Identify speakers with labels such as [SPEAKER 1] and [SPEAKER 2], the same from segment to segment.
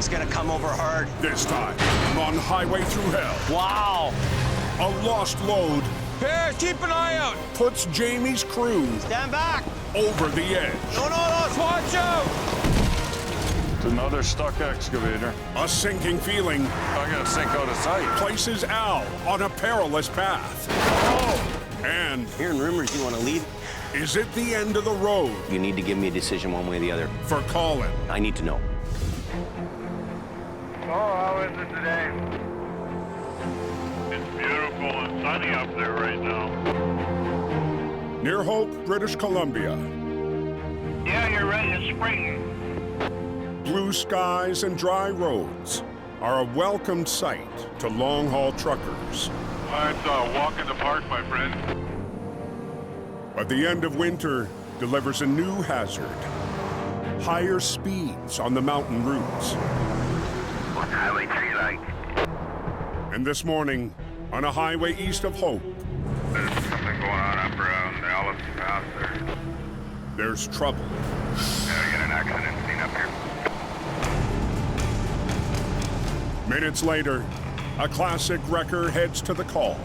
[SPEAKER 1] thing's gonna come over hard.
[SPEAKER 2] This time, on Highway Thru Hell,
[SPEAKER 1] Wow!
[SPEAKER 2] a lost load
[SPEAKER 1] Here, keep an eye out!
[SPEAKER 2] puts Jamie's crew
[SPEAKER 1] Stand back!
[SPEAKER 2] over the edge.
[SPEAKER 1] No, watch out!
[SPEAKER 3] It's another stuck excavator.
[SPEAKER 2] A sinking feeling
[SPEAKER 3] I'm gonna sink out of sight.
[SPEAKER 2] places Al on a perilous path.
[SPEAKER 3] Oh!
[SPEAKER 2] And
[SPEAKER 1] Hearing rumors you want to leave.
[SPEAKER 2] is it the end of the road
[SPEAKER 1] You need to give me a decision one way or the other.
[SPEAKER 2] for Colin?
[SPEAKER 1] I need to know.
[SPEAKER 4] Oh, how is it today? It's beautiful and sunny up there right now.
[SPEAKER 2] Near Hope, British Columbia.
[SPEAKER 4] Yeah, you're ready. It's spring.
[SPEAKER 2] Blue skies and dry roads are a welcome sight to long-haul truckers.
[SPEAKER 4] It's a walk in the park, my friend.
[SPEAKER 2] But the end of winter delivers a new hazard. Higher speeds on the mountain routes.
[SPEAKER 4] What's Highway 3 like?
[SPEAKER 2] And this morning, on a highway east of Hope,
[SPEAKER 4] There's something going on up around the Alice Pass there.
[SPEAKER 2] there's trouble.
[SPEAKER 4] Yeah, we got an accident scene up here.
[SPEAKER 2] Minutes later, a classic wrecker heads to the call.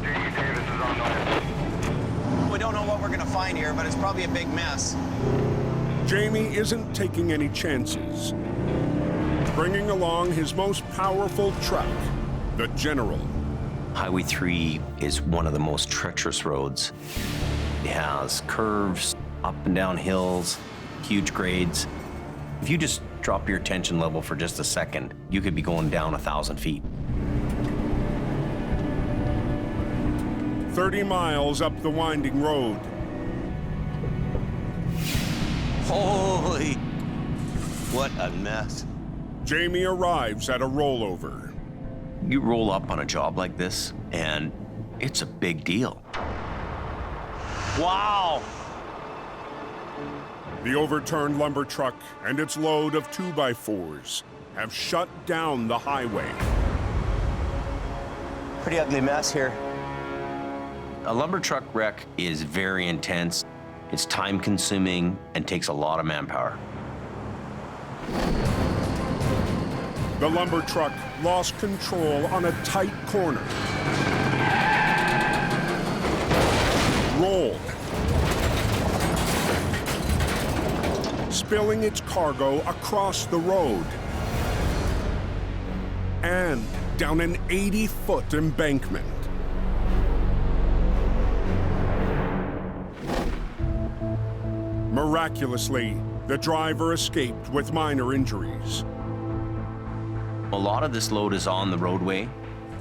[SPEAKER 4] Jamie Davis is on the
[SPEAKER 1] We don't know what we're gonna find here, but it's probably a big mess.
[SPEAKER 2] Jamie isn't taking any chances, bringing along his most powerful truck, the General.
[SPEAKER 1] Highway 3 is one of the most treacherous roads. It has curves, up and down hills, huge grades. If you just drop your attention level for just a second, you could be going down 1,000 feet.
[SPEAKER 2] 30 miles up the winding road,
[SPEAKER 1] Holy, what a mess.
[SPEAKER 2] Jamie arrives at a rollover.
[SPEAKER 1] You roll up on a job like this, and it's a big deal. Wow!
[SPEAKER 2] The overturned lumber truck and its load of 2x4s have shut down the highway.
[SPEAKER 1] Pretty ugly mess here. A lumber truck wreck is very intense. It's time-consuming and takes a lot of manpower.
[SPEAKER 2] The lumber truck lost control on a tight corner. Rolled. Spilling its cargo across the road. And down an 80-foot embankment. Miraculously, the driver escaped with minor injuries.
[SPEAKER 1] A lot of this load is on the roadway,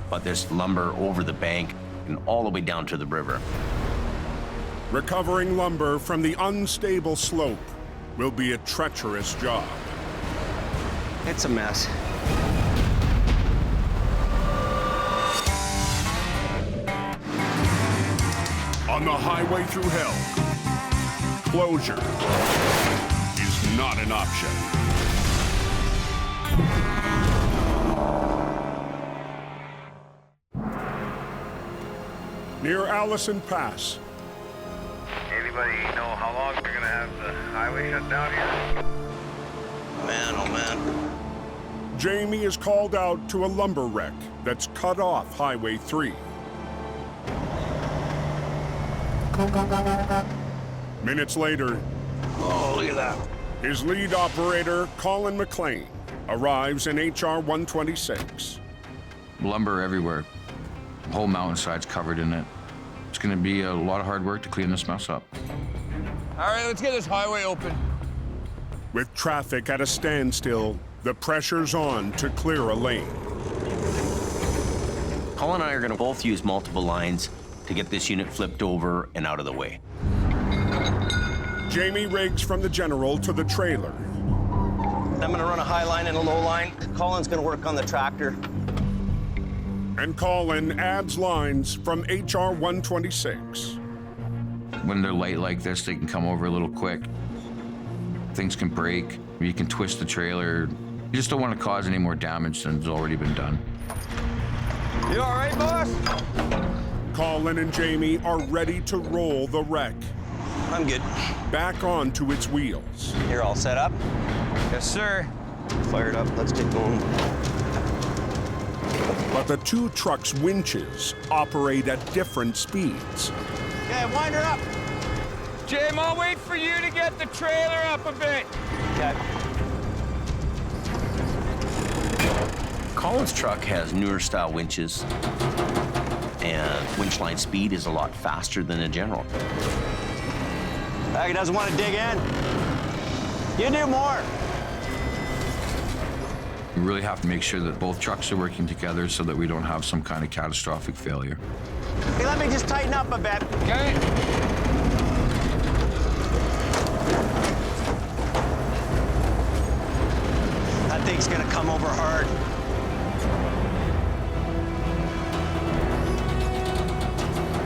[SPEAKER 1] but there's lumber over the bank and all the way down to the river.
[SPEAKER 2] Recovering lumber from the unstable slope will be a treacherous job.
[SPEAKER 1] It's a mess.
[SPEAKER 2] On the highway through hell, closure is not an option. Near Allison Pass,
[SPEAKER 4] Anybody know how long we're gonna have the highway shut down here?
[SPEAKER 1] Man, oh man.
[SPEAKER 2] Jamie is called out to a lumber wreck that's cut off Highway 3. Minutes later,
[SPEAKER 1] Oh, look at that.
[SPEAKER 2] his lead operator, Colin Mclean, arrives in HR 126.
[SPEAKER 5] Lumber everywhere. The whole mountainside's covered in it. It's gonna be a lot of hard work to clean this mess up.
[SPEAKER 6] All right, let's get this highway open.
[SPEAKER 2] With traffic at a standstill, the pressure's on to clear a lane.
[SPEAKER 1] Colin and I are gonna both use multiple lines to get this unit flipped over and out of the way.
[SPEAKER 2] Jamie rigs from the General to the trailer.
[SPEAKER 1] I'm gonna run a high line and a low line. Colin's gonna work on the tractor.
[SPEAKER 2] And Colin adds lines from HR 126.
[SPEAKER 5] When they're light like this, they can come over a little quick. Things can break. You can twist the trailer. You just don't want to cause any more damage than has already been done.
[SPEAKER 6] You all right, boss?
[SPEAKER 2] Colin and Jamie are ready to roll the wreck
[SPEAKER 1] I'm good.
[SPEAKER 2] back onto its wheels.
[SPEAKER 1] You're all set up?
[SPEAKER 6] Yes, sir.
[SPEAKER 7] Fired up, let's get going.
[SPEAKER 2] But the two trucks' winches operate at different speeds.
[SPEAKER 7] Okay, wind her up.
[SPEAKER 6] Jim, I'll wait for you to get the trailer up a bit.
[SPEAKER 7] Okay.
[SPEAKER 1] Colin's truck has newer style winches, and winch line speed is a lot faster than a general.
[SPEAKER 7] He doesn't want to dig in. You do more.
[SPEAKER 5] We really have to make sure that both trucks are working together so that we don't have some kind of catastrophic failure.
[SPEAKER 7] Hey, let me just tighten up a bit.
[SPEAKER 6] Okay.
[SPEAKER 7] That thing's gonna come over hard.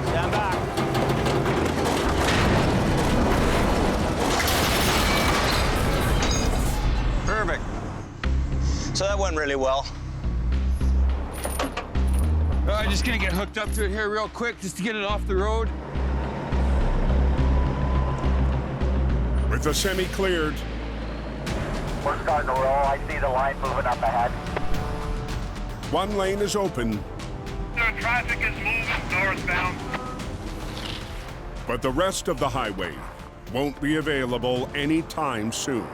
[SPEAKER 7] Stand back. Perfect. So that went really well.
[SPEAKER 6] I'm just gonna get hooked up to it here real quick just to get it off the road.
[SPEAKER 2] With the semi cleared,
[SPEAKER 4] We're starting to roll. I see the line moving up ahead.
[SPEAKER 2] one lane is open,
[SPEAKER 4] The traffic is moving northbound.
[SPEAKER 2] but the rest of the highway won't be available anytime soon.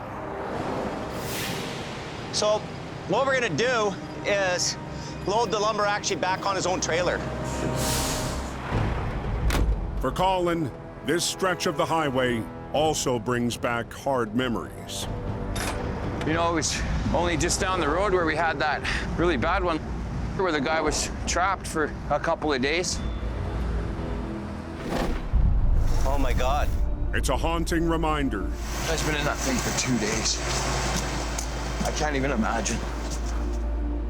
[SPEAKER 7] So what we're gonna do is load the lumber actually back on his own trailer.
[SPEAKER 2] For Colin, this stretch of the highway also brings back hard memories.
[SPEAKER 6] You know, it was only just down the road where we had that really bad one where the guy was trapped for a couple of days.
[SPEAKER 7] Oh my God.
[SPEAKER 2] It's a haunting reminder
[SPEAKER 6] I've been in that thing for 2 days. I can't even imagine.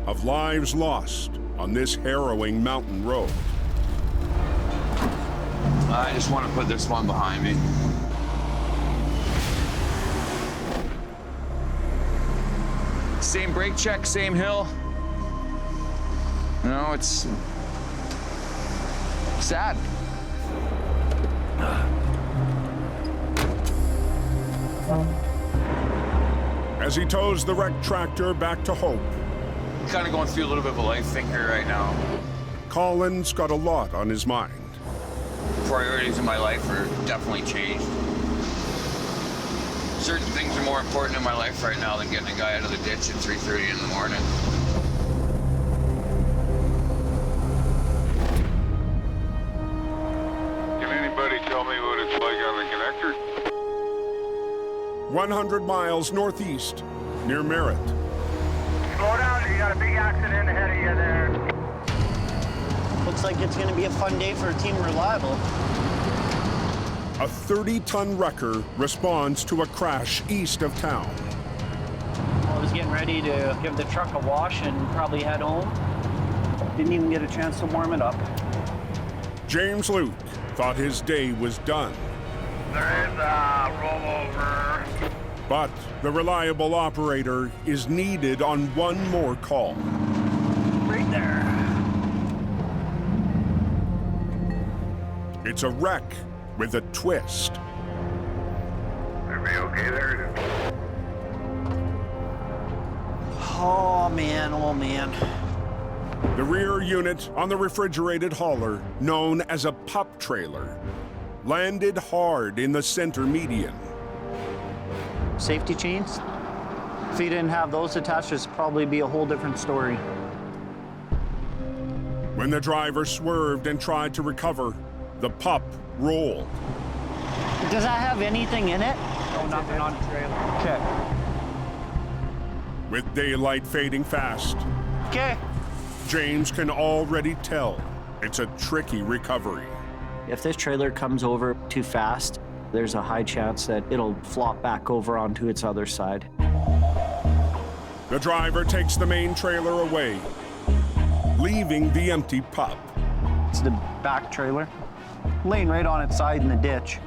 [SPEAKER 2] of lives lost on this harrowing mountain road.
[SPEAKER 6] I just want to put this one behind me. Same brake check, same hill. You know, it's sad.
[SPEAKER 2] As he tows the wrecked tractor back to Hope,
[SPEAKER 6] Kind of going through a little bit of a life thing here right now.
[SPEAKER 2] Colin's got a lot on his mind.
[SPEAKER 6] Priorities in my life are definitely changed. Certain things are more important in my life right now than getting a guy out of the ditch at 3:30 in the morning.
[SPEAKER 3] Can anybody tell me what it's like on the connector?
[SPEAKER 2] 100 miles northeast, near Merritt.
[SPEAKER 4] Slow down, you got a big accident ahead of you there.
[SPEAKER 8] Looks like it's going to be a fun day for Team Reliable.
[SPEAKER 2] A 30-ton wrecker responds to a crash east of town.
[SPEAKER 8] I was getting ready to give the truck a wash and probably head home. Didn't even get a chance to warm it up.
[SPEAKER 2] James Luke thought his day was done,
[SPEAKER 4] There is a rollover.
[SPEAKER 2] but the reliable operator is needed on one more call.
[SPEAKER 8] Right there.
[SPEAKER 2] It's a wreck with a twist.
[SPEAKER 4] Everybody okay there?
[SPEAKER 8] Oh man, oh man.
[SPEAKER 2] The rear unit on the refrigerated hauler, known as a pup trailer, landed hard in the center median.
[SPEAKER 8] Safety chains? If you didn't have those attached, it'd probably be a whole different story.
[SPEAKER 2] When the driver swerved and tried to recover, the pup rolled.
[SPEAKER 8] Does that have anything in it? No, nothing on the trailer. Okay.
[SPEAKER 2] With daylight fading fast,
[SPEAKER 8] Okay.
[SPEAKER 2] James can already tell it's a tricky recovery.
[SPEAKER 8] If this trailer comes over too fast, there's a high chance that it'll flop back over onto its other side.
[SPEAKER 2] The driver takes the main trailer away, leaving the empty pup.
[SPEAKER 8] It's the back trailer, laying right on its side in the ditch.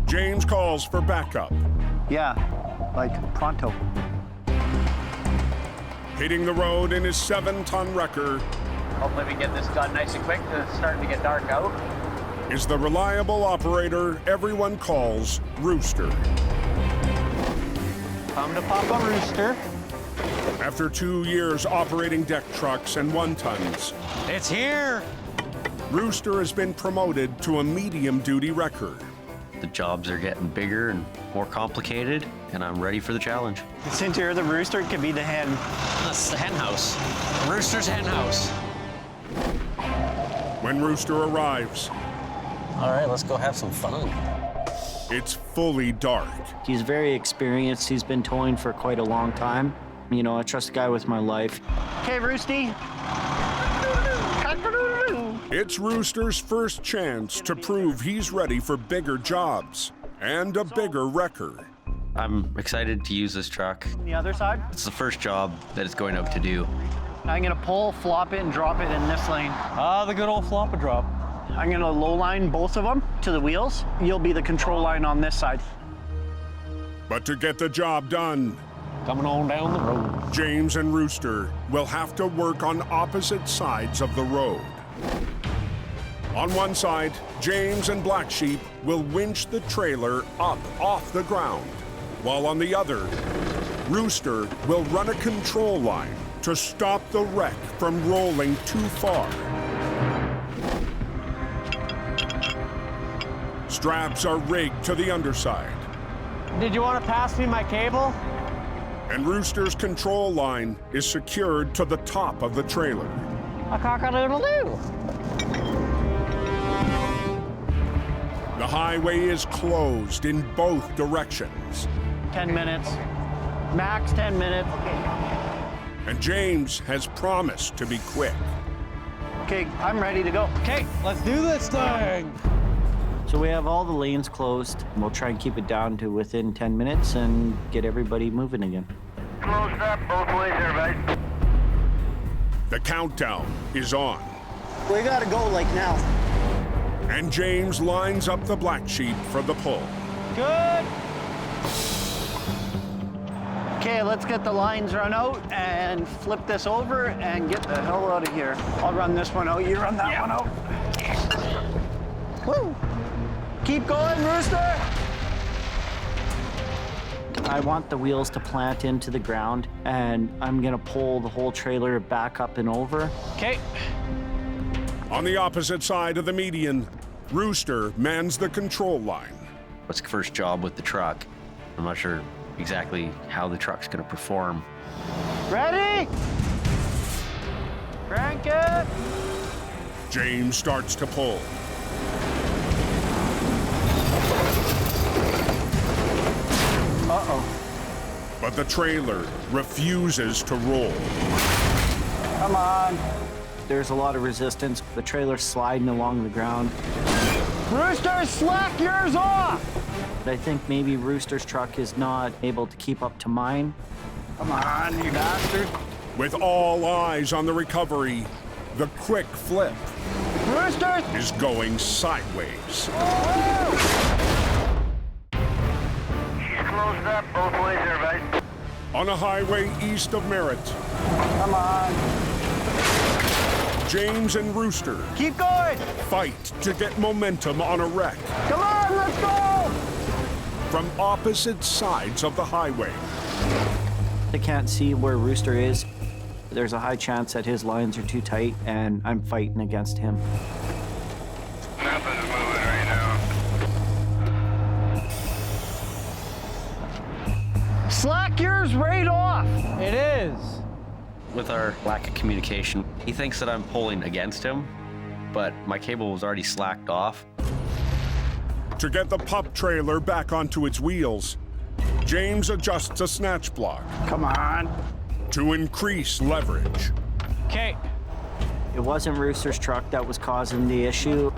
[SPEAKER 2] James calls for backup.
[SPEAKER 8] Yeah, like pronto.
[SPEAKER 2] Hitting the road in his 7-ton wrecker
[SPEAKER 8] Hopefully we get this done nice and quick. It's starting to get dark out.
[SPEAKER 2] is the reliable operator everyone calls Rooster.
[SPEAKER 8] Time to pop a Rooster.
[SPEAKER 2] After 2 years operating deck trucks and 1-tons,
[SPEAKER 7] It's here.
[SPEAKER 2] Rooster has been promoted to a medium-duty wrecker.
[SPEAKER 1] The jobs are getting bigger and more complicated, and I'm ready for the challenge.
[SPEAKER 8] Since you're the rooster, it could be the hen.
[SPEAKER 7] That's the hen house. Rooster's hen house.
[SPEAKER 2] When Rooster arrives,
[SPEAKER 7] All right, let's go have some fun.
[SPEAKER 2] it's fully dark.
[SPEAKER 8] He's very experienced. He's been towing for quite a long time. You know, I trust the guy with my life. Okay, Roosty.
[SPEAKER 2] It's Rooster's first chance to prove he's ready for bigger jobs and a bigger wrecker.
[SPEAKER 1] I'm excited to use this truck.
[SPEAKER 8] The other side.
[SPEAKER 1] It's the first job that it's going out to do.
[SPEAKER 8] I'm gonna pull, flop it, and drop it in this lane.
[SPEAKER 7] The good old flop and drop.
[SPEAKER 8] I'm gonna low line both of them to the wheels. You'll be the control line on this side.
[SPEAKER 2] But to get the job done,
[SPEAKER 7] Coming on down the road.
[SPEAKER 2] James and Rooster will have to work on opposite sides of the road. On one side, James and Black Sheep will winch the trailer up off the ground, while on the other, Rooster will run a control line to stop the wreck from rolling too far. Straps are rigged to the underside,
[SPEAKER 7] Did you want to pass me my cable?
[SPEAKER 2] and Rooster's control line is secured to the top of the trailer.
[SPEAKER 7] A cock-a-doodle-doo.
[SPEAKER 2] The highway is closed in both directions,
[SPEAKER 8] 10 minutes. Max 10 minutes.
[SPEAKER 2] and James has promised to be quick.
[SPEAKER 8] Okay, I'm ready to go.
[SPEAKER 7] Okay, let's do this thing.
[SPEAKER 8] So we have all the lanes closed. We'll try and keep it down to within 10 minutes and get everybody moving again.
[SPEAKER 4] Closed up both ways, everybody.
[SPEAKER 2] The countdown is on,
[SPEAKER 8] We gotta go like now.
[SPEAKER 2] and James lines up the Black Sheep for the pull.
[SPEAKER 8] Good. Okay, let's get the lines run out and flip this over and get the hell out of here. I'll run this one out, you run that one out. Woo! Keep going, Rooster! I want the wheels to plant into the ground, and I'm gonna pull the whole trailer back up and over. Okay.
[SPEAKER 2] On the opposite side of the median, Rooster mans the control line.
[SPEAKER 1] What's the first job with the truck? I'm not sure exactly how the truck's going to perform.
[SPEAKER 8] Ready? Crank it!
[SPEAKER 2] James starts to pull.
[SPEAKER 8] Uh-oh.
[SPEAKER 2] But the trailer refuses to roll.
[SPEAKER 8] Come on. There's a lot of resistance. The trailer's sliding along the ground. Rooster, slack yours off! I think maybe Rooster's truck is not able to keep up to mine. Come on, you bastard.
[SPEAKER 2] With all eyes on the recovery, the quick flip
[SPEAKER 8] Rooster!
[SPEAKER 2] is going sideways.
[SPEAKER 4] She's closed up both ways, everybody.
[SPEAKER 2] On a highway east of Merritt,
[SPEAKER 8] Come on.
[SPEAKER 2] James and Rooster
[SPEAKER 8] Keep going!
[SPEAKER 2] fight to get momentum on a wreck
[SPEAKER 8] Come on, let's go!
[SPEAKER 2] from opposite sides of the highway.
[SPEAKER 8] I can't see where Rooster is. There's a high chance that his lines are too tight, and I'm fighting against him.
[SPEAKER 3] Nothing's moving right now.
[SPEAKER 8] Slack yours right off!
[SPEAKER 7] It is.
[SPEAKER 1] With our lack of communication, he thinks that I'm pulling against him, but my cable was already slacked off.
[SPEAKER 2] To get the pup trailer back onto its wheels, James adjusts a snatch block
[SPEAKER 8] Come on.
[SPEAKER 2] to increase leverage.
[SPEAKER 8] Okay. It wasn't Rooster's truck that was causing the issue.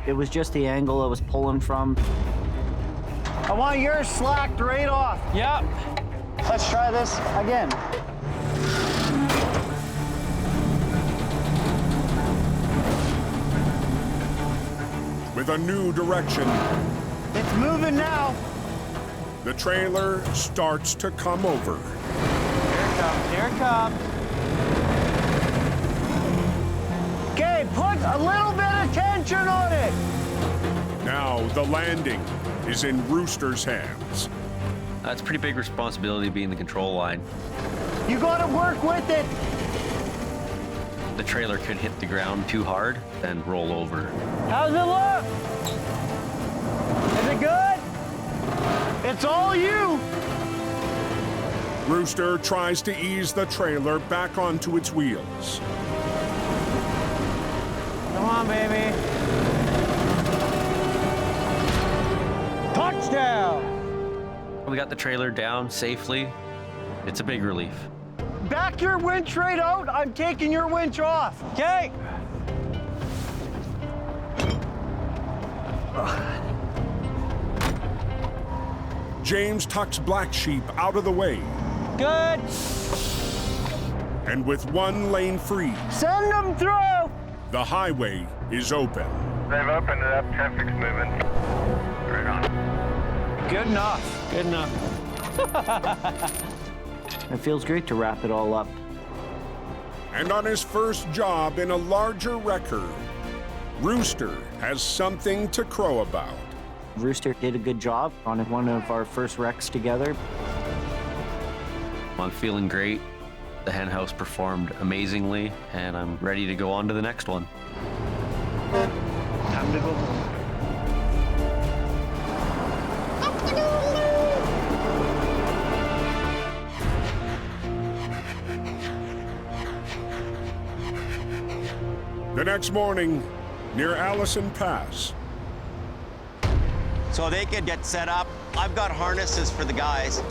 [SPEAKER 8] It was just the angle I was pulling from. I want yours slacked right off.
[SPEAKER 7] Yep.
[SPEAKER 8] Let's try this again.
[SPEAKER 2] With a new direction,
[SPEAKER 8] It's moving now.
[SPEAKER 2] the trailer starts to come over.
[SPEAKER 7] Here it comes. Here it comes.
[SPEAKER 8] Okay, put a little bit of tension on it.
[SPEAKER 2] Now the landing is in Rooster's hands.
[SPEAKER 1] It's a pretty big responsibility being the control line.
[SPEAKER 8] You gotta work with it.
[SPEAKER 1] The trailer could hit the ground too hard and roll over.
[SPEAKER 8] How's it look? Is it good? It's all you.
[SPEAKER 2] Rooster tries to ease the trailer back onto its wheels.
[SPEAKER 8] Come on, baby. Touchdown!
[SPEAKER 1] We got the trailer down safely. It's a big relief.
[SPEAKER 8] Back your winch right out. I'm taking your winch off. Okay?
[SPEAKER 2] James tucks Black Sheep out of the way,
[SPEAKER 8] Good.
[SPEAKER 2] and with one lane free,
[SPEAKER 8] Send them through.
[SPEAKER 2] the highway is open.
[SPEAKER 4] They've opened it up. Traffic's moving. Right on.
[SPEAKER 8] Good enough. Good enough. It feels great to wrap it all up.
[SPEAKER 2] And on his first job in a larger wrecker, Rooster has something to crow about.
[SPEAKER 8] Rooster did a good job on one of our first wrecks together.
[SPEAKER 1] I'm feeling great. The hen house performed amazingly, and I'm ready to go on to the next one.
[SPEAKER 8] Time to go home.
[SPEAKER 2] The next morning, near Allison Pass,
[SPEAKER 7] So they could get set up. I've got harnesses for the guys.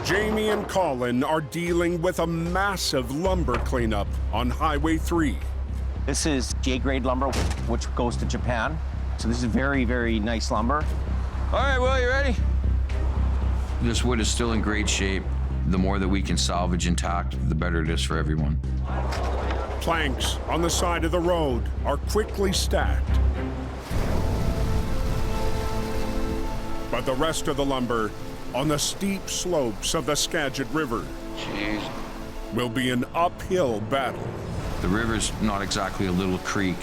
[SPEAKER 2] Jamie and Colin are dealing with a massive lumber cleanup on Highway 3.
[SPEAKER 9] This is J-grade lumber, which goes to Japan. So this is very, very nice lumber.
[SPEAKER 6] All right, Will, you ready?
[SPEAKER 5] This wood is still in great shape. The more that we can salvage intact, the better it is for everyone.
[SPEAKER 2] Planks on the side of the road are quickly stacked. But the rest of the lumber on the steep slopes of the Skagit River will be an uphill battle.
[SPEAKER 5] The river's not exactly a little creek.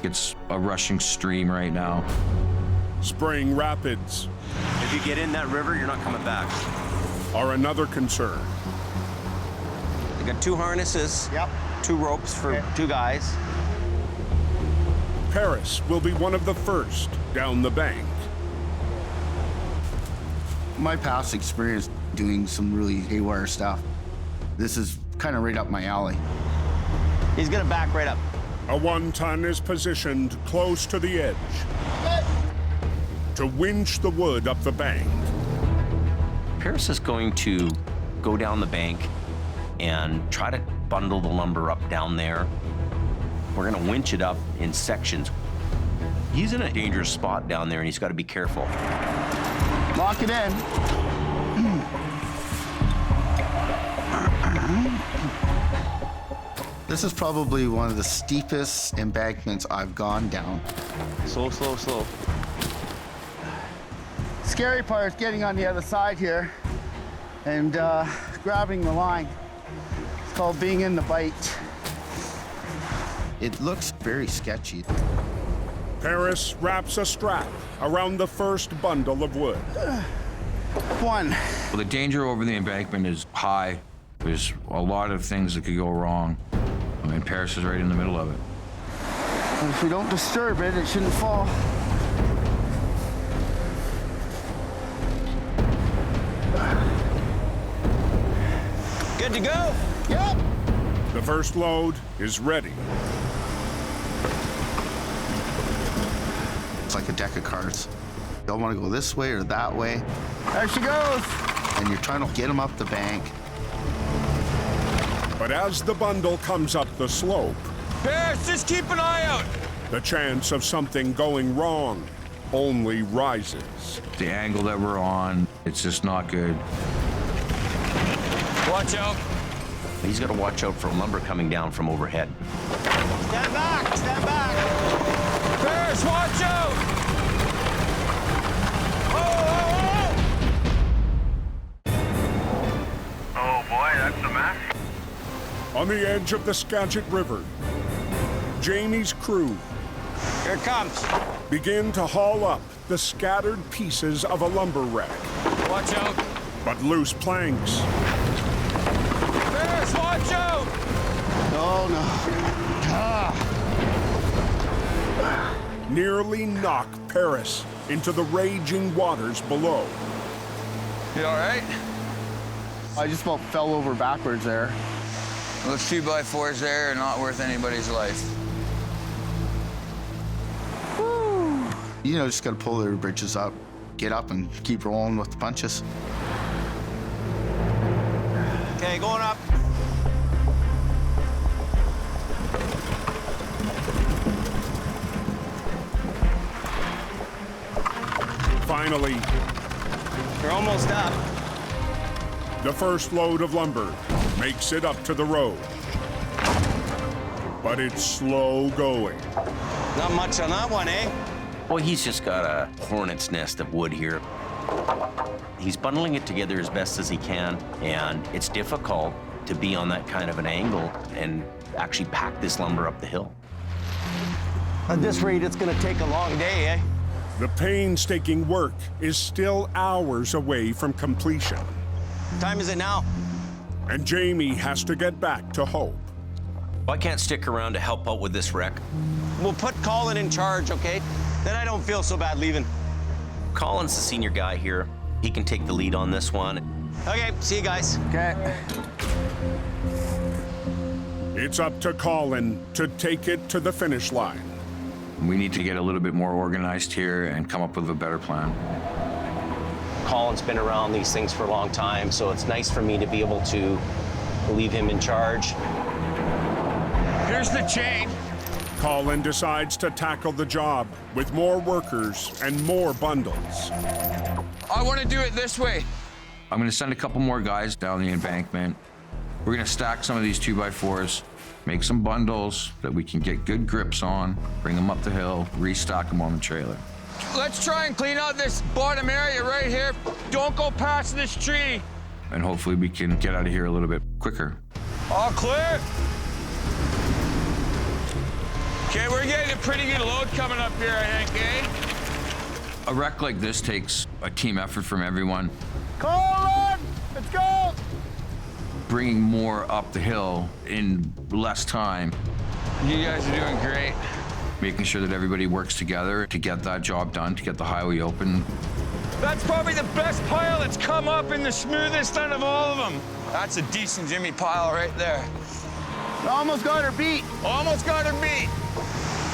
[SPEAKER 5] It's a rushing stream right now.
[SPEAKER 2] Spring rapids
[SPEAKER 7] If you get in that river, you're not coming back.
[SPEAKER 2] are another concern.
[SPEAKER 7] They got 2 harnesses. Yep. 2 ropes for 2 guys.
[SPEAKER 2] Paris will be one of the first down the bank.
[SPEAKER 10] My past experience doing some really haywire stuff, this is kind of right up my alley.
[SPEAKER 7] He's gonna back right up.
[SPEAKER 2] A 1-ton is positioned close to the edge to winch the wood up the bank.
[SPEAKER 1] Paris is going to go down the bank and try to bundle the lumber up down there. We're gonna winch it up in sections. He's in a dangerous spot down there and he's gotta be careful.
[SPEAKER 10] Lock it in. This is probably one of the steepest embankments I've gone down.
[SPEAKER 7] Slow, slow, slow.
[SPEAKER 10] Scary part is getting on the other side here and grabbing the line. It's called being in the bite. It looks very sketchy.
[SPEAKER 2] Paris wraps a strap around the first bundle of wood.
[SPEAKER 10] One.
[SPEAKER 5] Well, the danger over the embankment is high. There's a lot of things that could go wrong. I mean, Paris is right in the middle of it.
[SPEAKER 10] And if we don't disturb it, it shouldn't fall.
[SPEAKER 7] Good to go?
[SPEAKER 10] Yep.
[SPEAKER 2] The first load is ready.
[SPEAKER 10] It's like a deck of cards. You don't want to go this way or that way. There she goes. And you're trying to get them up the bank.
[SPEAKER 2] But as the bundle comes up the slope,
[SPEAKER 6] Paris, just keep an eye out.
[SPEAKER 2] the chance of something going wrong only rises.
[SPEAKER 5] The angle that we're on, it's just not good.
[SPEAKER 6] Watch out.
[SPEAKER 1] He's gotta watch out for lumber coming down from overhead.
[SPEAKER 7] Stand back, stand back.
[SPEAKER 6] Paris, watch out.
[SPEAKER 4] Oh boy, that's a mess.
[SPEAKER 2] On the edge of the Skagit River, Jamie's crew
[SPEAKER 7] Here it comes.
[SPEAKER 2] begin to haul up the scattered pieces of a lumber wreck.
[SPEAKER 6] Watch out.
[SPEAKER 2] But loose planks,
[SPEAKER 6] Paris,
[SPEAKER 10] Oh no.
[SPEAKER 2] Nearly knock Paris into the raging waters below.
[SPEAKER 6] You all right?
[SPEAKER 10] I just about fell over backwards there.
[SPEAKER 6] Those 2x4s there are not worth anybody's life.
[SPEAKER 10] You know, just gotta pull their bridges up, get up and keep rolling with the punches.
[SPEAKER 7] Okay, going up.
[SPEAKER 2] Finally,
[SPEAKER 7] We're almost up.
[SPEAKER 2] the first load of lumber makes it up to the road. But it's slow going.
[SPEAKER 7] Not much on that one, eh?
[SPEAKER 1] Well, he's just got a hornet's nest of wood here. He's bundling it together as best as he can, and it's difficult to be on that kind of an angle and actually pack this lumber up the hill.
[SPEAKER 7] At this rate, it's gonna take a long day, eh?
[SPEAKER 2] The painstaking work is still hours away from completion,
[SPEAKER 7] What time is it now?
[SPEAKER 2] and Jamie has to get back to Hope.
[SPEAKER 1] Well, I can't stick around to help out with this wreck.
[SPEAKER 7] We'll put Colin in charge, okay? Then I don't feel so bad leaving.
[SPEAKER 1] Colin's the senior guy here. He can take the lead on this one.
[SPEAKER 7] Okay, see you guys.
[SPEAKER 10] Okay.
[SPEAKER 2] It's up to Colin to take it to the finish line.
[SPEAKER 5] We need to get a little bit more organized here and come up with a better plan.
[SPEAKER 7] Colin's been around these things for a long time, so it's nice for me to be able to leave him in charge.
[SPEAKER 6] Here's the chain.
[SPEAKER 2] Colin decides to tackle the job with more workers and more bundles.
[SPEAKER 6] I want to do it this way.
[SPEAKER 5] I'm gonna send a couple more guys down the embankment. We're gonna stack some of these 2x4s, make some bundles that we can get good grips on, bring them up the hill, restock them on the trailer.
[SPEAKER 6] Let's try and clean out this bottom area right here. Don't go past this tree.
[SPEAKER 5] And hopefully we can get out of here a little bit quicker.
[SPEAKER 6] All clear? Okay, we're getting a pretty good load coming up here, I think, eh?
[SPEAKER 5] A wreck like this takes a team effort from everyone.
[SPEAKER 10] Colin! Let's go!
[SPEAKER 5] Bringing more up the hill in less time,
[SPEAKER 6] You guys are doing great.
[SPEAKER 5] making sure that everybody works together to get that job done, to get the highway open.
[SPEAKER 6] That's probably the best pile that's come up and the smoothest out of all of them. That's a decent Jimmy pile right there.
[SPEAKER 10] We almost got her beat.
[SPEAKER 6] Almost got her beat.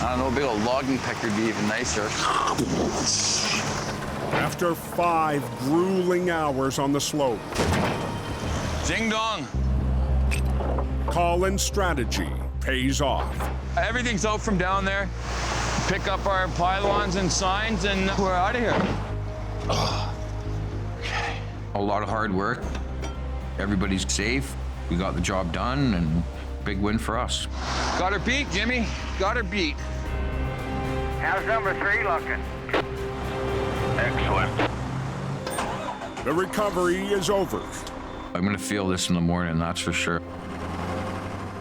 [SPEAKER 6] I don't know, a big old logging pecker would be even nicer.
[SPEAKER 2] After 5 grueling hours on the slope,
[SPEAKER 6] Ding dong.
[SPEAKER 2] Colin's strategy pays off.
[SPEAKER 6] Everything's out from down there. Pick up our pylons and signs and we're out of here.
[SPEAKER 5] A lot of hard work. Everybody's safe. We got the job done, and big win for us.
[SPEAKER 6] Got her beat, Jimmy. Got her beat.
[SPEAKER 4] How's number 3 looking? Excellent.
[SPEAKER 2] The recovery is over.
[SPEAKER 5] I'm gonna feel this in the morning, that's for sure.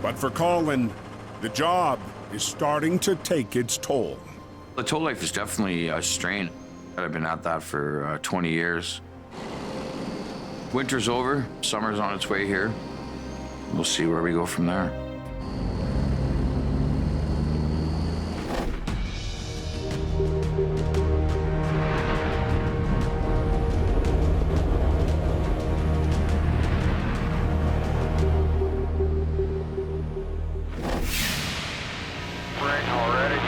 [SPEAKER 2] But for Colin, the job is starting to take its toll.
[SPEAKER 5] The toll life is definitely a strain. I've been at that for 20 years. Winter's over, summer's on its way here. We'll see where we go from there.
[SPEAKER 3] Spring already.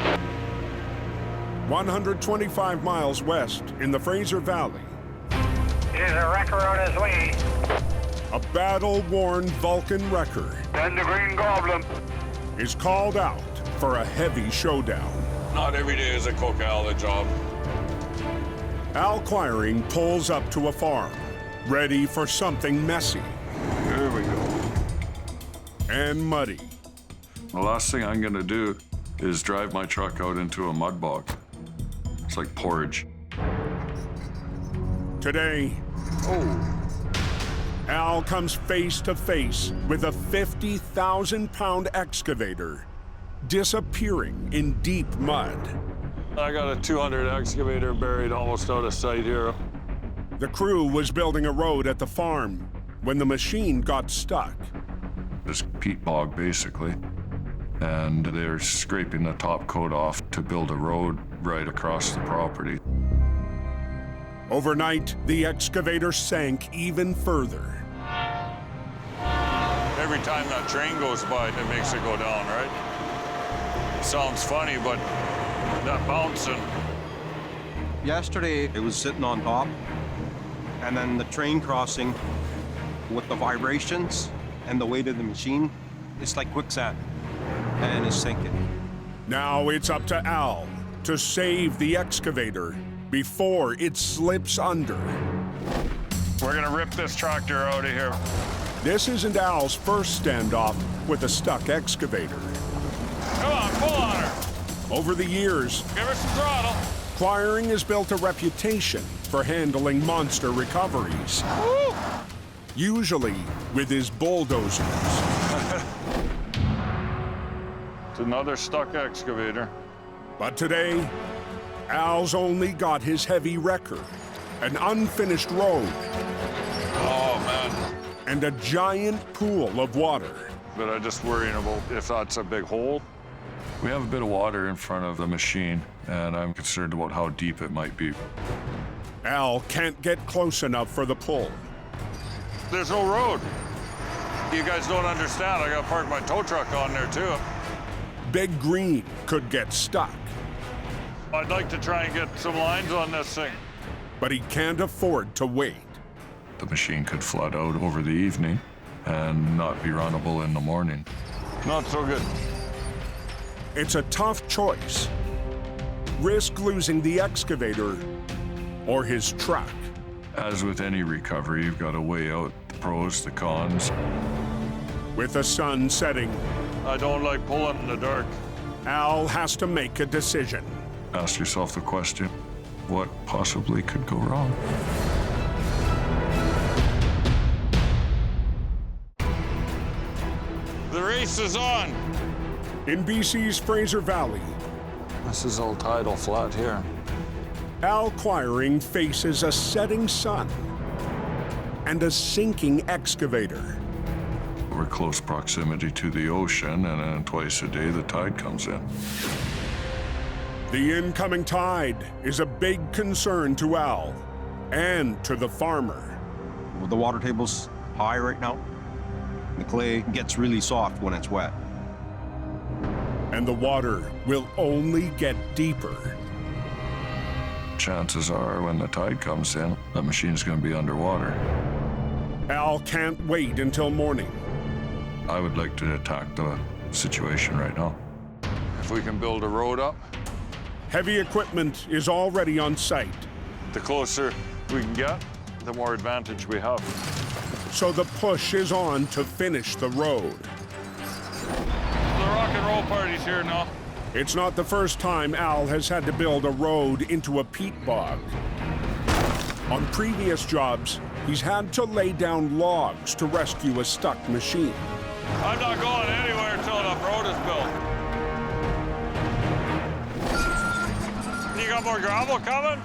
[SPEAKER 2] 125 miles west in the Fraser Valley,
[SPEAKER 4] Here's a wrecker on his way.
[SPEAKER 2] a battle-worn Vulcan wrecker
[SPEAKER 3] Then the Green Goblin.
[SPEAKER 2] is called out for a heavy showdown.
[SPEAKER 3] Not every day is a cook-al the job.
[SPEAKER 2] Al Quiring pulls up to a farm, ready for something messy
[SPEAKER 3] There we go.
[SPEAKER 2] and muddy.
[SPEAKER 3] The last thing I'm gonna do is drive my truck out into a mud bog. It's like porridge.
[SPEAKER 2] Today, Al comes face to face with a 50,000-pound excavator disappearing in deep mud.
[SPEAKER 3] I got a 200 excavator buried almost out of sight here.
[SPEAKER 2] The crew was building a road at the farm when the machine got stuck.
[SPEAKER 3] This peat bog, basically. and they're scraping the top coat off to build a road right across the property.
[SPEAKER 2] Overnight, the excavator sank even further.
[SPEAKER 3] Every time that train goes by, it makes it go down, right? It sounds funny, but that bouncing.
[SPEAKER 11] Yesterday, it was sitting on top, and then the train crossing with the vibrations and the weight of the machine, it's like quicksand, and it's sinking.
[SPEAKER 2] Now it's up to Al to save the excavator before it slips under.
[SPEAKER 3] We're gonna rip this tractor out of here.
[SPEAKER 2] This isn't Al's first standoff with a stuck excavator.
[SPEAKER 3] Come on, pull on her.
[SPEAKER 2] Over the years,
[SPEAKER 3] Give her some throttle.
[SPEAKER 2] Acquiring has built a reputation for handling monster recoveries.
[SPEAKER 3] Woo!
[SPEAKER 2] Usually with his bulldozers.
[SPEAKER 3] It's another stuck excavator.
[SPEAKER 2] But today, Al's only got his heavy wrecker, an unfinished road,
[SPEAKER 3] Oh, man.
[SPEAKER 2] and a giant pool of water.
[SPEAKER 3] But I'm just worrying about if that's a big hole. We have a bit of water in front of the machine, and I'm concerned about how deep it might be.
[SPEAKER 2] Al can't get close enough for the pull.
[SPEAKER 3] There's no road. You guys don't understand. I gotta park my tow truck on there, too.
[SPEAKER 2] Big Green could get stuck,
[SPEAKER 3] I'd like to try and get some lines on this thing.
[SPEAKER 2] but he can't afford to wait.
[SPEAKER 3] The machine could flood out over the evening and not be runnable in the morning. Not so good.
[SPEAKER 2] It's a tough choice. Risk losing the excavator or his truck.
[SPEAKER 3] As with any recovery, you've got to weigh out the pros, the cons.
[SPEAKER 2] With the sun setting,
[SPEAKER 3] I don't like pulling in the dark.
[SPEAKER 2] Al has to make a decision.
[SPEAKER 3] Ask yourself the question, what possibly could go wrong? The race is on.
[SPEAKER 2] In BC's Fraser Valley,
[SPEAKER 3] This is all tidal flat here.
[SPEAKER 2] Al Quiring faces a setting sun and a sinking excavator.
[SPEAKER 3] We're close proximity to the ocean, and then twice a day the tide comes in.
[SPEAKER 2] The incoming tide is a big concern to Al and to the farmer.
[SPEAKER 11] The water table's high right now. The clay gets really soft when it's wet.
[SPEAKER 2] And the water will only get deeper.
[SPEAKER 3] Chances are, when the tide comes in, that machine's going to be underwater.
[SPEAKER 2] Al can't wait until morning.
[SPEAKER 3] I would like to attack the situation right now. If we can build a road up,
[SPEAKER 2] Heavy equipment is already on site,
[SPEAKER 3] the closer we can get, the more advantage we have.
[SPEAKER 2] so the push is on to finish the road.
[SPEAKER 3] The rock and roll party's here now.
[SPEAKER 2] It's not the first time Al has had to build a road into a peat bog. On previous jobs, he's had to lay down logs to rescue a stuck machine.
[SPEAKER 3] I'm not going anywhere until that road is built. You got more gravel coming?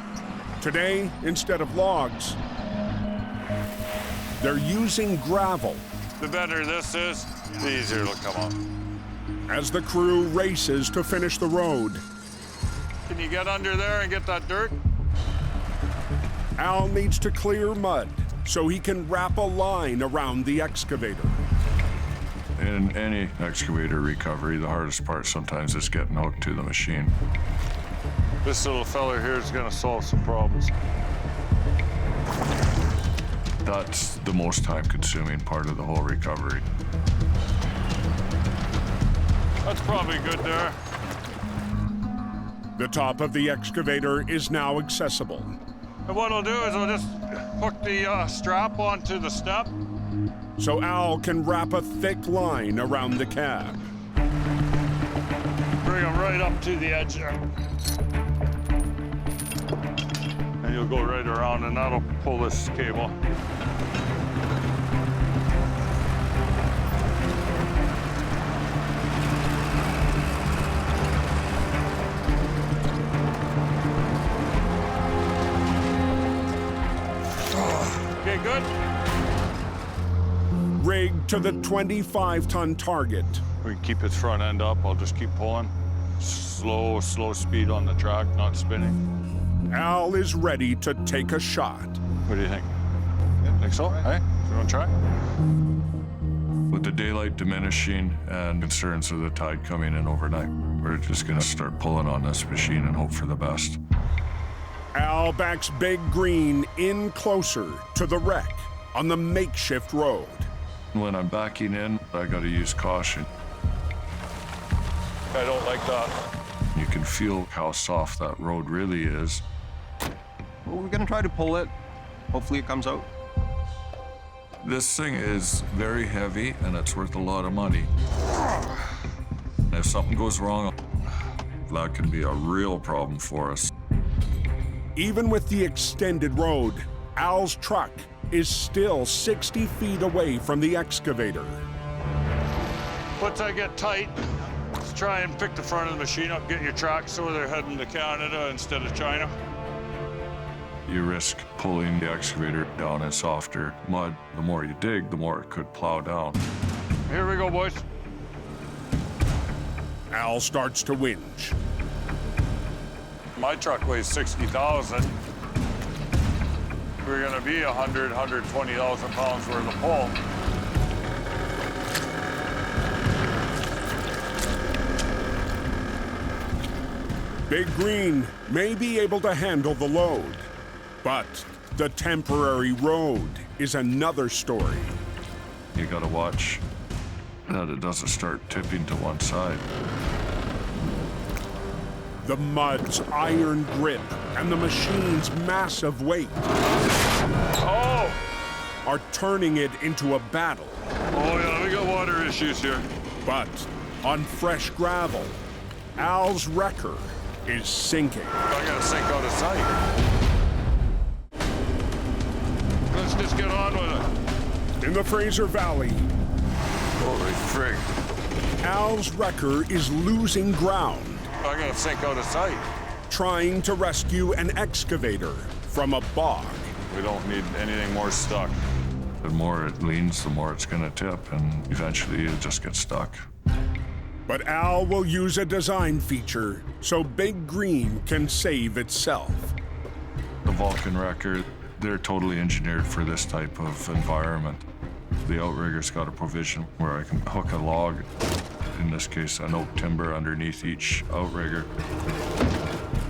[SPEAKER 2] Today, instead of logs, they're using gravel
[SPEAKER 3] The better this is, the easier it'll come on.
[SPEAKER 2] as the crew races to finish the road.
[SPEAKER 3] Can you get under there and get that dirt?
[SPEAKER 2] Al needs to clear mud so he can wrap a line around the excavator.
[SPEAKER 3] In any excavator recovery, the hardest part sometimes is getting hooked to the machine. This little fella here is gonna solve some problems. That's the most time-consuming part of the whole recovery. That's probably good there.
[SPEAKER 2] The top of the excavator is now accessible.
[SPEAKER 3] And what I'll do is I'll just hook the strap onto the step.
[SPEAKER 2] So Al can wrap a thick line around the cab.
[SPEAKER 3] Bring them right up to the edge there. And you'll go right around, and that'll pull this cable. Okay, good.
[SPEAKER 2] Rig to the 25-ton target.
[SPEAKER 3] We can keep its front end up. I'll just keep pulling. Slow speed on the track, not spinning.
[SPEAKER 2] Al is ready to take a shot.
[SPEAKER 3] What do you think? Think so? Hey, you want to try? With the daylight diminishing and concerns of the tide coming in overnight, we're just gonna start pulling on this machine and hope for the best.
[SPEAKER 2] Al backs Big Green in closer to the wreck on the makeshift road.
[SPEAKER 3] When I'm backing in, I gotta use caution. I don't like that. You can feel how soft that road really is.
[SPEAKER 11] Well, we're gonna try to pull it. Hopefully it comes out.
[SPEAKER 3] This thing is very heavy and it's worth a lot of money. If something goes wrong, that can be a real problem for us.
[SPEAKER 2] Even with the extended road, Al's truck is still 60 feet away from the excavator.
[SPEAKER 3] Once I get tight, let's try and pick the front of the machine up, get your track so they're heading to Canada instead of China. You risk pulling the excavator down in softer mud. The more you dig, the more it could plow down. Here we go, boys.
[SPEAKER 2] Al starts to whinge.
[SPEAKER 3] My truck weighs 60,000. We're gonna be 120,000 pounds worth of pull.
[SPEAKER 2] Big Green may be able to handle the load, but the temporary road is another story.
[SPEAKER 3] You gotta watch that it doesn't start tipping to one side.
[SPEAKER 2] The mud's iron grip and the machine's massive weight are turning it into a battle.
[SPEAKER 3] Oh yeah, we got water issues here.
[SPEAKER 2] But on fresh gravel, Al's wrecker is sinking.
[SPEAKER 3] I gotta sink out of sight. Let's just get on with it.
[SPEAKER 2] In the Fraser Valley,
[SPEAKER 3] Holy frig.
[SPEAKER 2] Al's wrecker is losing ground,
[SPEAKER 3] I gotta sink out of sight.
[SPEAKER 2] trying to rescue an excavator from a bog.
[SPEAKER 3] We don't need anything more stuck. The more it leans, the more it's gonna tip, and eventually it just gets stuck.
[SPEAKER 2] But Al will use a design feature so Big Green can save itself.
[SPEAKER 3] The Vulcan wrecker, they're totally engineered for this type of environment. The outrigger's got a provision where I can hook a log, in this case an oak timber, underneath each outrigger.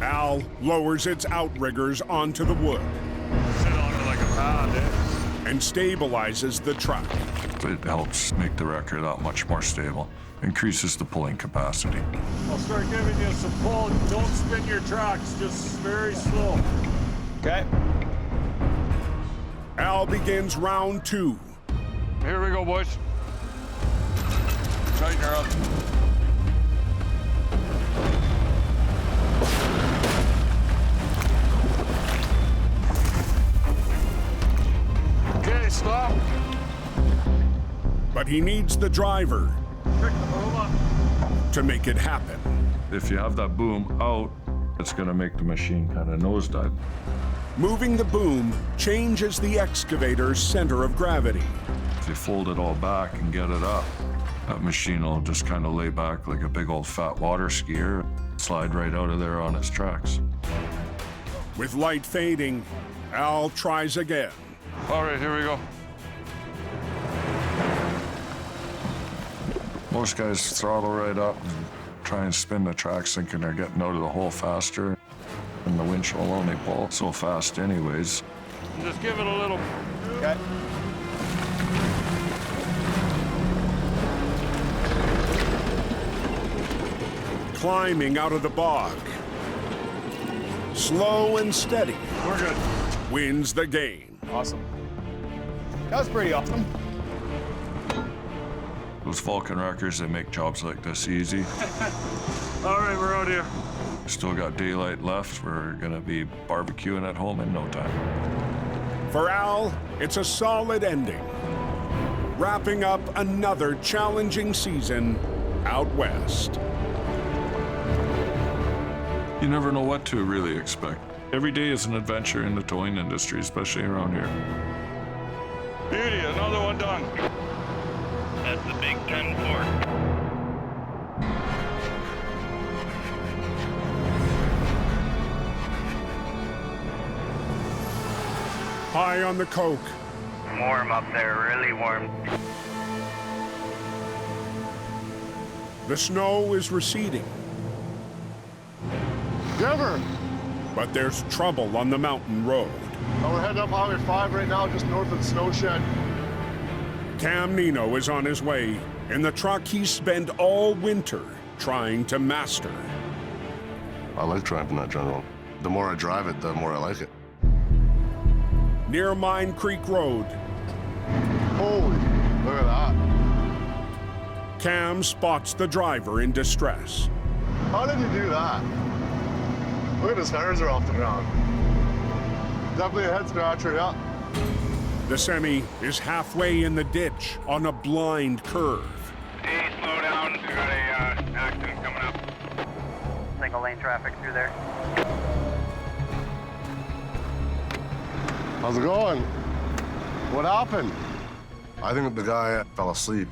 [SPEAKER 2] Al lowers its outriggers onto the wood.
[SPEAKER 3] Sit on it like a pad,
[SPEAKER 2] and stabilizes the truck.
[SPEAKER 3] It helps make the wrecker that much more stable. Increases the pulling capacity. I'll start giving you some pull. Don't spin your tracks, just very slow.
[SPEAKER 11] Okay.
[SPEAKER 2] Al begins round 2.
[SPEAKER 3] Here we go, boys. Tighten her up. Okay, stop.
[SPEAKER 2] But he needs the driver to make it happen.
[SPEAKER 3] If you have that boom out, it's gonna make the machine kind of nosedive.
[SPEAKER 2] Moving the boom changes the excavator's center of gravity.
[SPEAKER 3] If you fold it all back and get it up, that machine will just kind of lay back like a big old fat water skier, slide right out of there on its tracks.
[SPEAKER 2] With light fading, Al tries again.
[SPEAKER 3] All right, here we go. Most guys throttle right up and try and spin the tracks thinking they're getting out of the hole faster. And the winch will only pull so fast anyways. Just give it a little...
[SPEAKER 11] Okay.
[SPEAKER 2] Climbing out of the bog. Slow and steady.
[SPEAKER 3] We're good.
[SPEAKER 2] Wins the game.
[SPEAKER 11] Awesome. That was pretty awesome.
[SPEAKER 3] Those Vulcan wreckers, they make jobs like this easy.
[SPEAKER 12] All right, we're out here.
[SPEAKER 3] Still got daylight left. We're gonna be barbecuing at home in no time.
[SPEAKER 2] For Al, it's a solid ending. Wrapping up another challenging season out west.
[SPEAKER 3] You never know what to really expect. Every day is an adventure in the towing industry, especially around here. Beauty, another one done.
[SPEAKER 4] the Big 10 Ford.
[SPEAKER 2] High on the coke.
[SPEAKER 4] Warm up there, really warm.
[SPEAKER 2] The snow is receding.
[SPEAKER 13] Denver!
[SPEAKER 2] But there's trouble on the mountain road.
[SPEAKER 13] We're heading up Highway 5 right now, just north of the snow shed.
[SPEAKER 2] Cam Nino is on his way in the truck he's spent all winter trying to master.
[SPEAKER 13] I like driving that General. The more I drive it, the more I like it.
[SPEAKER 2] Near Mine Creek Road,
[SPEAKER 13] Holy, look at that.
[SPEAKER 2] Cam spots the driver in distress.
[SPEAKER 13] How did you do that? Look at his hairs are off the ground. Definitely a head scratcher, yeah.
[SPEAKER 2] The semi is halfway in the ditch on a blind curve.
[SPEAKER 4] Hey, slow down. We got a accident coming up. Single lane traffic through there.
[SPEAKER 13] How's it going? What happened?
[SPEAKER 14] I think the guy fell asleep.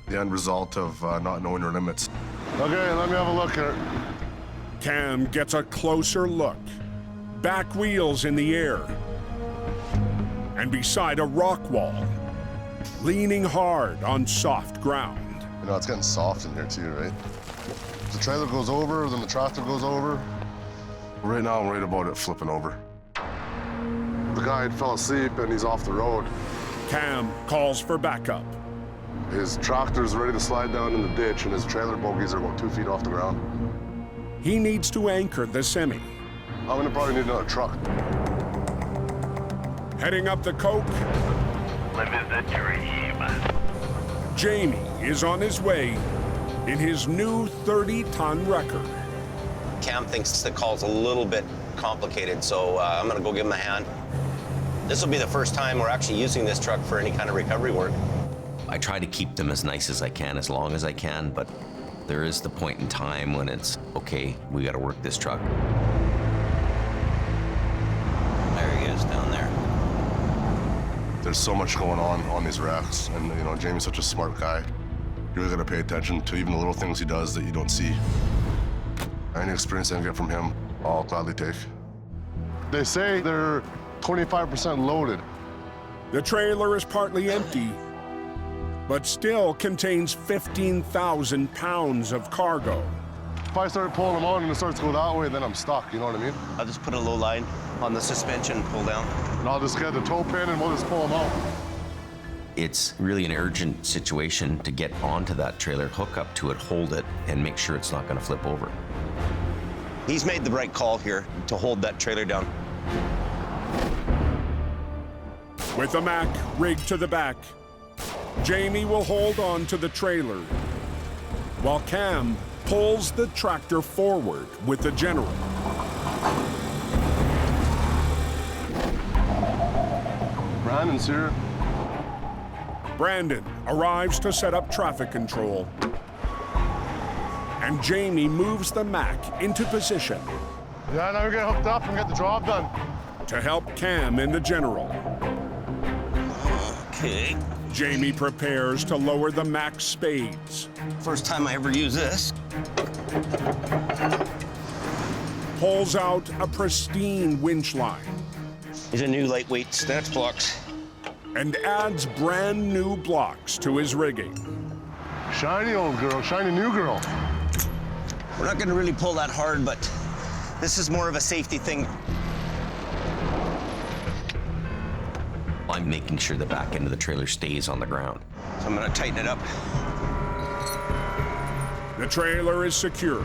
[SPEAKER 14] The end result of not knowing your limits.
[SPEAKER 13] Okay, let me have a look here.
[SPEAKER 2] Cam gets a closer look. Back wheels in the air. And beside a rock wall, leaning hard on soft ground.
[SPEAKER 14] You know, it's getting soft in here too, right? If the trailer goes over, then the tractor goes over. Right now, I'm worried about it flipping over. The guy had fell asleep and he's off the road.
[SPEAKER 2] Cam calls for backup.
[SPEAKER 14] His tractor's ready to slide down in the ditch and his trailer bogies are about 2 feet off the ground.
[SPEAKER 2] He needs to anchor the semi.
[SPEAKER 14] I'm gonna probably need another truck.
[SPEAKER 2] Heading up the coke,
[SPEAKER 4] Live the dream.
[SPEAKER 2] Jamie is on his way in his new 30-ton wrecker.
[SPEAKER 7] Cam thinks the call's a little bit complicated, so I'm gonna go give him a hand. This will be the first time we're actually using this truck for any kind of recovery work.
[SPEAKER 1] I try to keep them as nice as I can, as long as I can, but there is the point in time when it's, okay, we gotta work this truck. There he is, down there.
[SPEAKER 14] There's so much going on these wrecks, and you know, Jamie's such a smart guy. You really gotta pay attention to even the little things he does that you don't see. Any experience I can get from him, I'll gladly take.
[SPEAKER 13] They say they're 25% loaded.
[SPEAKER 2] The trailer is partly empty, but still contains 15,000 pounds of cargo.
[SPEAKER 13] If I start pulling them on and it starts to go that way, then I'm stuck, you know what I mean?
[SPEAKER 7] I'll just put a low line on the suspension and pull down.
[SPEAKER 13] And I'll just get the toe pin and we'll just pull them out.
[SPEAKER 1] It's really an urgent situation to get onto that trailer, hook up to it, hold it, and make sure it's not gonna flip over.
[SPEAKER 7] He's made the right call here to hold that trailer down.
[SPEAKER 2] With the Mack rigged to the back, Jamie will hold on to the trailer, while Cam pulls the tractor forward with the General.
[SPEAKER 13] Brandon's here.
[SPEAKER 2] Brandon arrives to set up traffic control, and Jamie moves the Mack into position.
[SPEAKER 13] Yeah, now we're getting hooked up and get the job done.
[SPEAKER 2] To help Cam and the General.
[SPEAKER 7] Okay.
[SPEAKER 2] Jamie prepares to lower the Mack spades.
[SPEAKER 7] First time I ever use this.
[SPEAKER 2] Pulls out a pristine winch line.
[SPEAKER 7] These are new lightweight snatch blocks.
[SPEAKER 2] And adds brand new blocks to his rigging.
[SPEAKER 13] Shiny old girl, shiny new girl.
[SPEAKER 7] We're not gonna really pull that hard, but this is more of a safety thing.
[SPEAKER 1] I'm making sure the back end of the trailer stays on the ground.
[SPEAKER 7] So I'm gonna tighten it up.
[SPEAKER 2] The trailer is secure.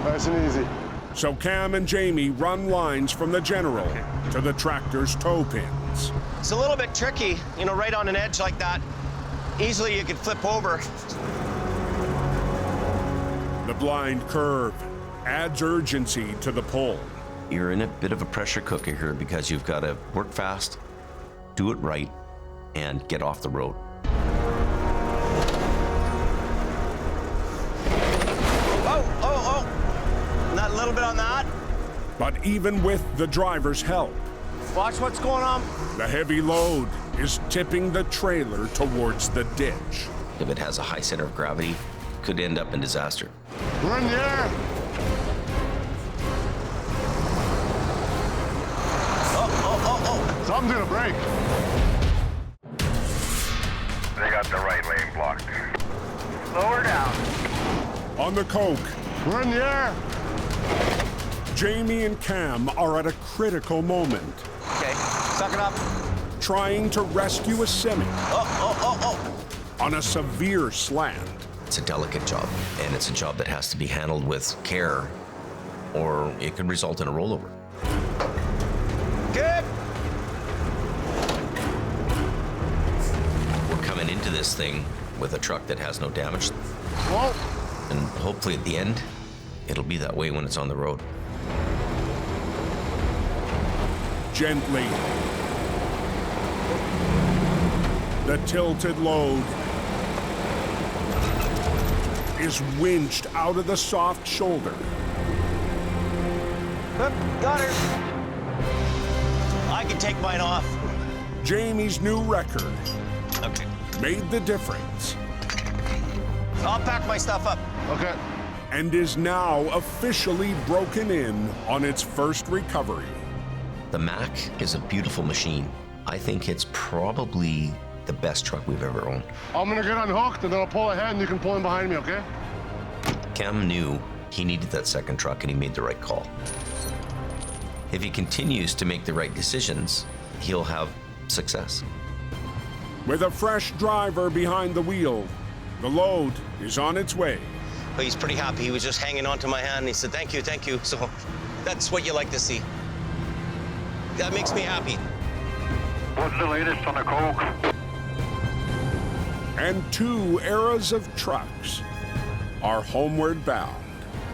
[SPEAKER 13] Nice and easy.
[SPEAKER 2] So Cam and Jamie run lines from the General to the tractor's toe pins.
[SPEAKER 7] It's a little bit tricky, you know, right on an edge like that. Easily you could flip over.
[SPEAKER 2] The blind curve adds urgency to the pull.
[SPEAKER 1] You're in a bit of a pressure cooker here because you've got to work fast, do it right, and get off the road.
[SPEAKER 7] Not a little bit on that.
[SPEAKER 2] But even with the driver's help,
[SPEAKER 9] Watch what's going on.
[SPEAKER 2] the heavy load is tipping the trailer towards the ditch.
[SPEAKER 1] if it has a high center of gravity, could end up in disaster.
[SPEAKER 13] We're in the air.
[SPEAKER 7] Oh.
[SPEAKER 13] Something's gonna break.
[SPEAKER 4] They got the right lane blocked. Lower down.
[SPEAKER 2] On the Coke,
[SPEAKER 13] We're in the air.
[SPEAKER 2] Jamie and Cam are at a critical moment,
[SPEAKER 7] Okay, suck it up.
[SPEAKER 2] trying to rescue a semi
[SPEAKER 7] Oh.
[SPEAKER 2] on a severe slant.
[SPEAKER 1] It's a delicate job, and it's a job that has to be handled with care, or it could result in a rollover.
[SPEAKER 7] Good.
[SPEAKER 1] We're coming into this thing with a truck that has no damage,
[SPEAKER 13] Whoa.
[SPEAKER 1] and hopefully at the end, it'll be that way when it's on the road.
[SPEAKER 2] Gently, the tilted load is winched out of the soft shoulder.
[SPEAKER 7] Got her. I can take mine off.
[SPEAKER 2] Jamie's new record
[SPEAKER 7] Okay.
[SPEAKER 2] made the difference
[SPEAKER 7] I'll pack my stuff up.
[SPEAKER 13] Okay.
[SPEAKER 2] and is now officially broken in on its first recovery.
[SPEAKER 1] The Mac is a beautiful machine. I think it's probably the best truck we've ever owned.
[SPEAKER 13] I'm gonna get unhooked and then I'll pull ahead and you can pull in behind me, okay?
[SPEAKER 1] Cam knew he needed that second truck, and he made the right call. If he continues to make the right decisions, he'll have success.
[SPEAKER 2] With a fresh driver behind the wheel, the load is on its way.
[SPEAKER 7] But he's pretty happy. He was just hanging onto my hand and he said, thank you, thank you. So that's what you like to see. That makes me happy.
[SPEAKER 4] What's the latest on the Coke?
[SPEAKER 2] And two eras of trucks are homeward bound.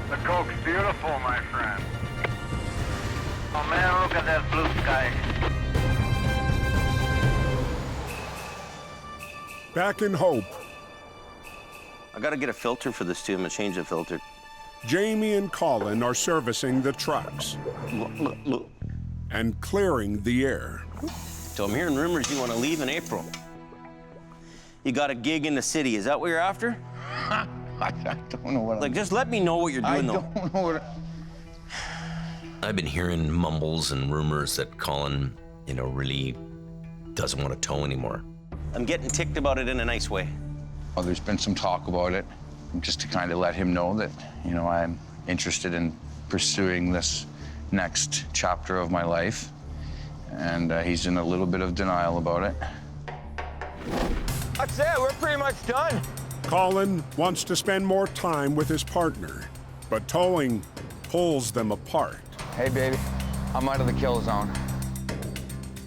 [SPEAKER 4] The Coke's beautiful, my friend. Oh man, look at that blue sky.
[SPEAKER 2] Back in Hope,
[SPEAKER 7] I gotta get a filter for this too. I'm gonna change the filter.
[SPEAKER 2] Jamie and Colin are servicing the trucks
[SPEAKER 7] Look.
[SPEAKER 2] and clearing the air.
[SPEAKER 7] So I'm hearing rumors you want to leave in April. You got a gig in the city. Is that what you're after?
[SPEAKER 5] I don't know what
[SPEAKER 7] Like, just let me know what you're doing, though.
[SPEAKER 5] don't know what.
[SPEAKER 1] I've been hearing mumbles and rumors that Colin, really doesn't want to tow anymore.
[SPEAKER 7] I'm getting ticked about it in a nice way.
[SPEAKER 5] Well, there's been some talk about it, just to kind of let him know that, I'm interested in pursuing this next chapter of my life. And he's in a little bit of denial about it.
[SPEAKER 6] That's it, we're pretty much done.
[SPEAKER 2] Colin wants to spend more time with his partner, but towing pulls them apart.
[SPEAKER 5] Hey, baby, I'm out of the kill zone.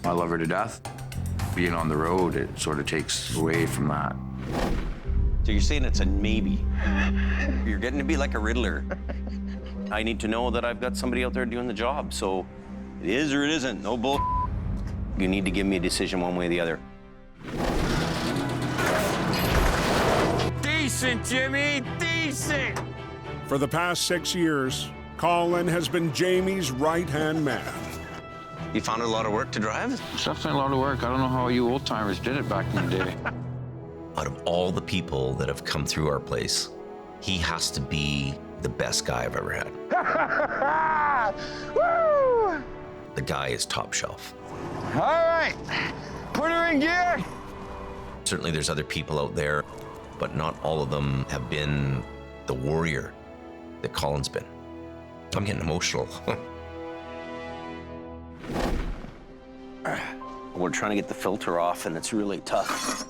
[SPEAKER 5] I love her to death. Being on the road, it sort of takes away from that.
[SPEAKER 7] So you're saying it's a maybe. You're getting to be like a Riddler. I need to know that I've got somebody out there doing the job, so it is or it isn't. No bull. You need to give me a decision one way or the other.
[SPEAKER 6] Decent, Jimmy, decent.
[SPEAKER 2] For the past 6 years, Colin has been Jamie's right-hand man.
[SPEAKER 7] You found it a lot of work to drive?
[SPEAKER 5] It's definitely a lot of work. I don't know how you old-timers did it back in the day.
[SPEAKER 1] Out of all the people that have come through our place, he has to be the best guy I've ever had.
[SPEAKER 6] Woo!
[SPEAKER 1] The guy is top shelf.
[SPEAKER 6] All right, put her in gear.
[SPEAKER 1] Certainly there's other people out there, but not all of them have been the warrior that Colin's been. I'm getting emotional.
[SPEAKER 7] We're trying to get the filter off, and it's really tough.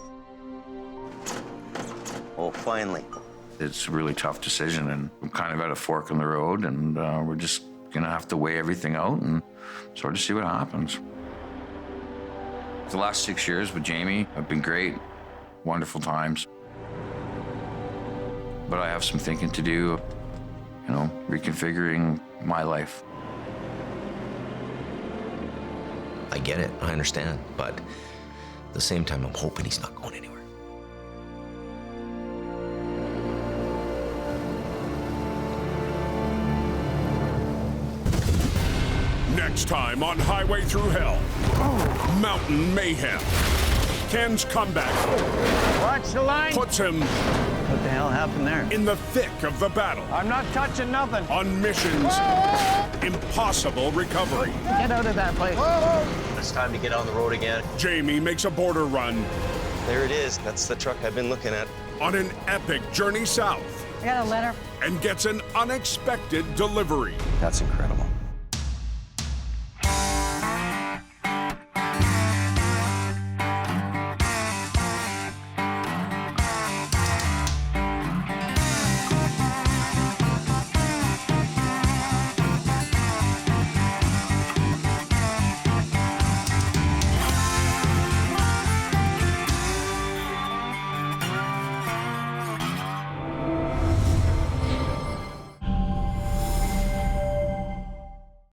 [SPEAKER 7] Oh, finally.
[SPEAKER 5] It's a really tough decision, and I'm kind of at a fork in the road, and we're just gonna have to weigh everything out and sort of see what happens. The last 6 years with Jamie have been great, wonderful times. But I have some thinking to do, reconfiguring my life.
[SPEAKER 1] I get it, I understand, but at the same time, I'm hoping he's not going anywhere.
[SPEAKER 2] Next time on Highway Thru Hell, Mountain Mayhem. Ken's comeback
[SPEAKER 9] Watch the line.
[SPEAKER 2] puts him
[SPEAKER 9] What the hell happened there?
[SPEAKER 2] in the thick of the battle.
[SPEAKER 9] I'm not touching nothing.
[SPEAKER 2] On missions, impossible recovery.
[SPEAKER 9] Get out of that place.
[SPEAKER 15] It's time to get on the road again.
[SPEAKER 2] Jamie makes a border run
[SPEAKER 15] There it is. That's the truck I've been looking at.
[SPEAKER 2] on an epic journey south
[SPEAKER 16] I got a letter.
[SPEAKER 2] and gets an unexpected delivery.
[SPEAKER 7] That's incredible.